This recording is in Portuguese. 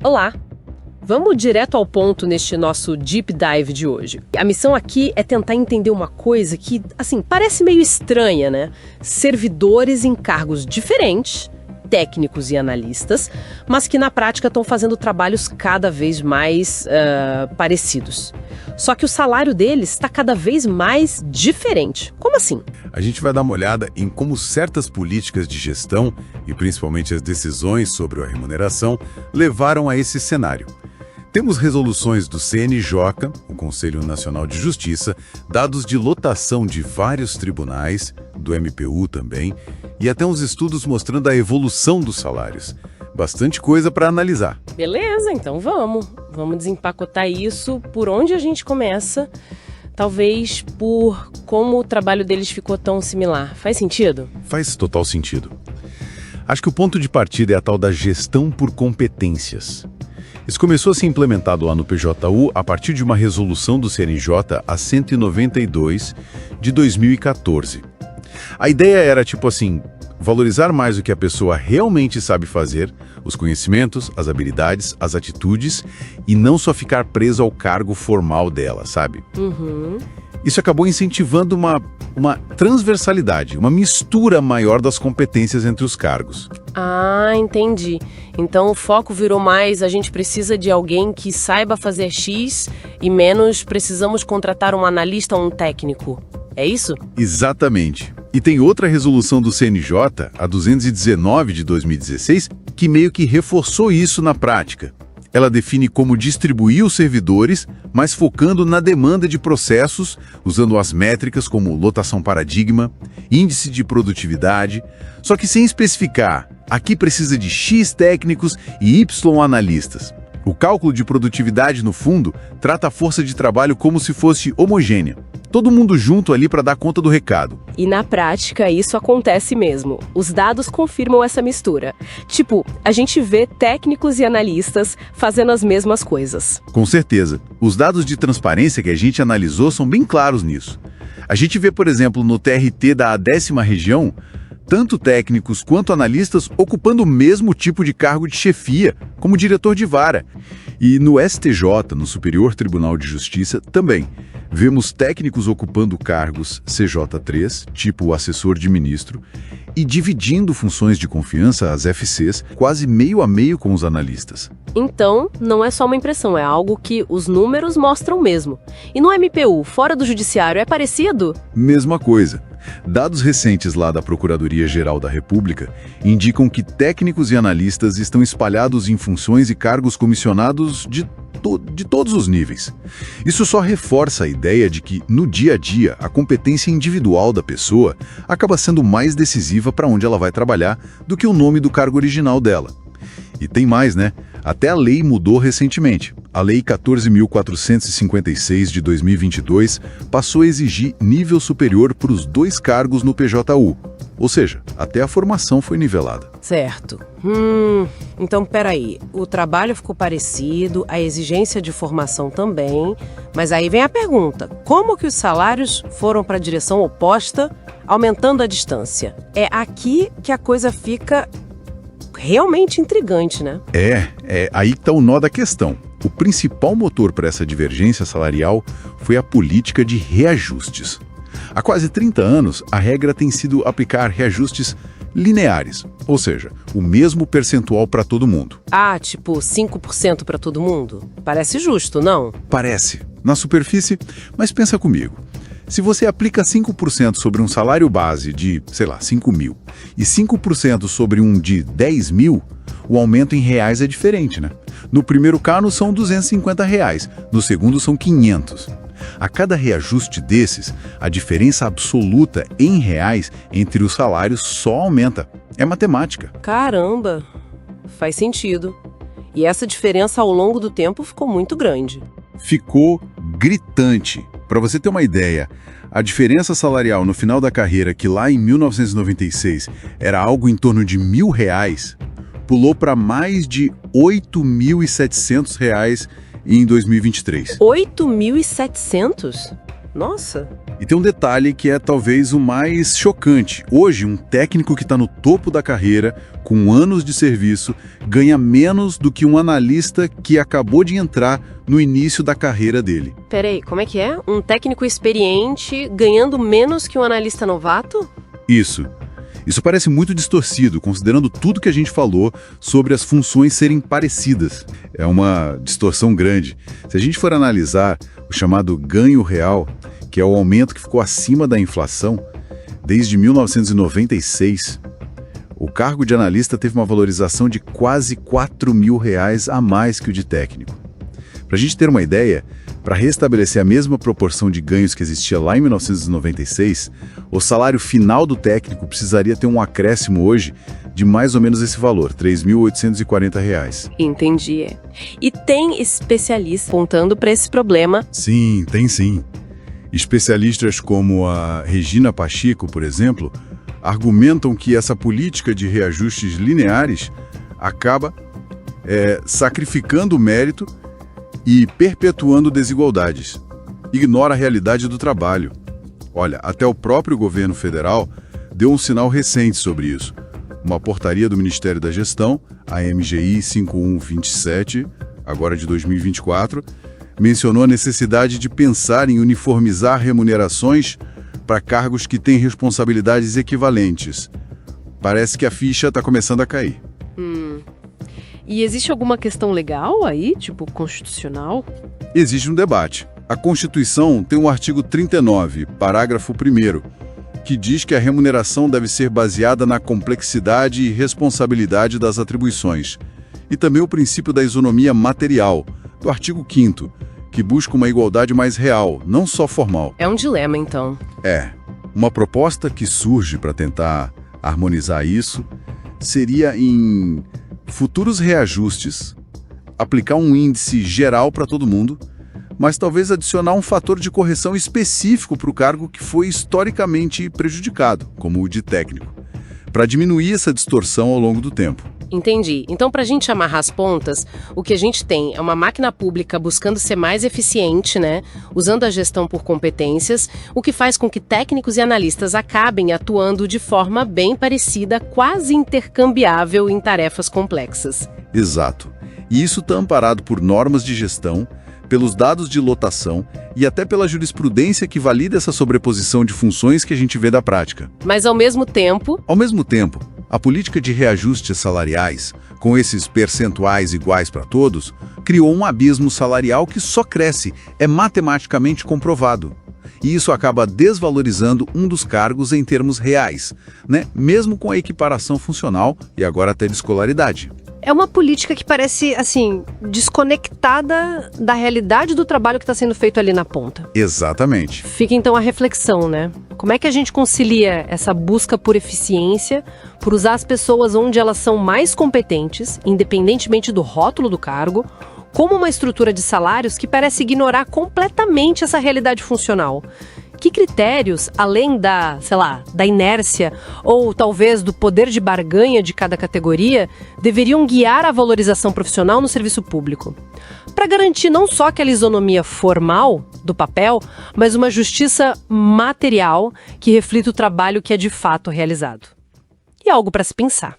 Olá! Vamos direto ao ponto neste nosso Deep Dive de hoje. A missão aqui é tentar entender uma coisa que, assim, parece meio estranha, né? Servidores em cargos diferentes, técnicos e analistas, mas que na prática estão fazendo trabalhos cada vez mais parecidos. Só que o salário deles está cada vez mais diferente. Como assim? A gente vai dar uma olhada em como certas políticas de gestão, e principalmente as decisões sobre a remuneração, levaram a esse cenário. Temos resoluções do CNJ, o Conselho Nacional de Justiça, dados de lotação de vários tribunais, do MPU também, e até uns estudos mostrando a evolução dos salários. Bastante coisa para analisar. Beleza, então vamos. Vamos desempacotar isso. Por onde a gente começa? Talvez por como o trabalho deles ficou tão similar. Faz sentido? Faz total sentido. Acho que o ponto de partida é a tal da gestão por competências. Isso começou a ser implementado lá no PJU a partir de uma resolução do CNJ a 192 de 2014. A ideia era, tipo assim, valorizar mais o que a pessoa realmente sabe fazer, os conhecimentos, as habilidades, as atitudes, e não só ficar preso ao cargo formal dela, sabe? Isso acabou incentivando uma transversalidade, uma mistura maior das competências entre os cargos. Ah, entendi. Então o foco virou mais, a gente precisa de alguém que saiba fazer X e menos precisamos contratar um analista ou um técnico. É isso? Exatamente. E tem outra resolução do CNJ, a 219 de 2016, que meio que reforçou isso na prática. Ela define como distribuir os servidores, mas focando na demanda de processos, usando as métricas como lotação paradigma, índice de produtividade, só que sem especificar, aqui precisa de X técnicos e Y analistas. O cálculo de produtividade, no fundo, trata a força de trabalho como se fosse homogênea. Todo mundo junto ali para dar conta do recado. E na prática isso acontece mesmo. Os dados confirmam essa mistura. Tipo, a gente vê técnicos e analistas fazendo as mesmas coisas. Com certeza. Os dados de transparência que a gente analisou são bem claros nisso. A gente vê, por exemplo, no TRT da 10ª região, tanto técnicos quanto analistas ocupando o mesmo tipo de cargo de chefia, como diretor de vara. E no STJ, no Superior Tribunal de Justiça, também. Vemos técnicos ocupando cargos CJ3, tipo assessor de ministro, e dividindo funções de confiança, as FCs, quase meio a meio com os analistas. Então, não é só uma impressão, é algo que os números mostram mesmo. E no MPU, fora do Judiciário, é parecido? Mesma coisa. Dados recentes lá da Procuradoria-Geral da República indicam que técnicos e analistas estão espalhados em funções e cargos comissionados de todos os níveis. Isso só reforça a ideia de que, no dia a dia, a competência individual da pessoa acaba sendo mais decisiva para onde ela vai trabalhar do que o nome do cargo original dela. E tem mais, né? Até a lei mudou recentemente. A Lei 14.456 de 2022 passou a exigir nível superior para os 2 cargos no PJU. Ou seja, até a formação foi nivelada. Certo. Então peraí, o trabalho ficou parecido, a exigência de formação também, mas aí vem a pergunta, como que os salários foram para a direção oposta, aumentando a distância? É aqui que a coisa fica realmente intrigante, né? Aí está o nó da questão. O principal motor para essa divergência salarial foi a política de reajustes. Há quase 30 anos, a regra tem sido aplicar reajustes lineares, ou seja, o mesmo percentual para todo mundo. Ah, tipo 5% para todo mundo? Parece justo, não? Parece, na superfície, mas pensa comigo. Se você aplica 5% sobre um salário base de, 5 mil, e 5% sobre um de 10 mil, o aumento em reais é diferente, né? No primeiro caso são R$250, no segundo são 500. A cada reajuste desses, a diferença absoluta em reais entre os salários só aumenta. É matemática. Caramba, faz sentido. E essa diferença ao longo do tempo ficou muito grande. Ficou gritante. Para você ter uma ideia, a diferença salarial no final da carreira, que lá em 1996 era algo em torno de R$1.000, pulou para mais de R$8.700 em 2023. 8.700? Nossa! E tem um detalhe que é talvez o mais chocante. Hoje, um técnico que está no topo da carreira, com anos de serviço, ganha menos do que um analista que acabou de entrar no início da carreira dele. Peraí, como é que é? Um técnico experiente ganhando menos que um analista novato? Isso. Isso parece muito distorcido, considerando tudo que a gente falou sobre as funções serem parecidas. É uma distorção grande. Se a gente for analisar o chamado ganho real, que é o aumento que ficou acima da inflação, desde 1996, o cargo de analista teve uma valorização de quase R$ 4.000 a mais que o de técnico. Para a gente ter uma ideia, para restabelecer a mesma proporção de ganhos que existia lá em 1996, o salário final do técnico precisaria ter um acréscimo hoje de mais ou menos esse valor, R$ 3.840. Entendi. E tem especialistas apontando para esse problema? Sim, tem sim. Especialistas como a Regina Pacheco, por exemplo, argumentam que essa política de reajustes lineares acaba sacrificando o mérito e perpetuando desigualdades. Ignora a realidade do trabalho. Olha, até o próprio governo federal deu um sinal recente sobre isso. Uma portaria do Ministério da Gestão, a MGI 5127, agora de 2024, mencionou a necessidade de pensar em uniformizar remunerações para cargos que têm responsabilidades equivalentes. Parece que a ficha está começando a cair. E existe alguma questão legal aí, tipo constitucional? Existe um debate. A Constituição tem um artigo 39, parágrafo 1º, que diz que a remuneração deve ser baseada na complexidade e responsabilidade das atribuições. E também o princípio da isonomia material, do artigo 5º, que busca uma igualdade mais real, não só formal. É um dilema, então. Uma proposta que surge para tentar harmonizar isso seria em futuros reajustes, aplicar um índice geral para todo mundo, mas talvez adicionar um fator de correção específico para o cargo que foi historicamente prejudicado, como o de técnico, para diminuir essa distorção ao longo do tempo. Entendi. Então, para a gente amarrar as pontas, o que a gente tem é uma máquina pública buscando ser mais eficiente, né? Usando a gestão por competências, o que faz com que técnicos e analistas acabem atuando de forma bem parecida, quase intercambiável em tarefas complexas. Exato. E isso está amparado por normas de gestão, pelos dados de lotação e até pela jurisprudência que valida essa sobreposição de funções que a gente vê da prática. Mas, ao mesmo tempo, a política de reajustes salariais, com esses percentuais iguais para todos, criou um abismo salarial que só cresce, é matematicamente comprovado. E isso acaba desvalorizando um dos cargos em termos reais, né? Mesmo com a equiparação funcional e agora até de escolaridade. é uma política que parece, assim, desconectada da realidade do trabalho que está sendo feito ali na ponta. Exatamente. Fica então a reflexão, né? Como é que a gente concilia essa busca por eficiência, por usar as pessoas onde elas são mais competentes, independentemente do rótulo do cargo, como uma estrutura de salários que parece ignorar completamente essa realidade funcional? Que critérios, além da, sei lá, da inércia ou talvez do poder de barganha de cada categoria, deveriam guiar a valorização profissional no serviço público? Para garantir não só aquela isonomia formal do papel, mas uma justiça material que reflita o trabalho que é de fato realizado. E algo para se pensar.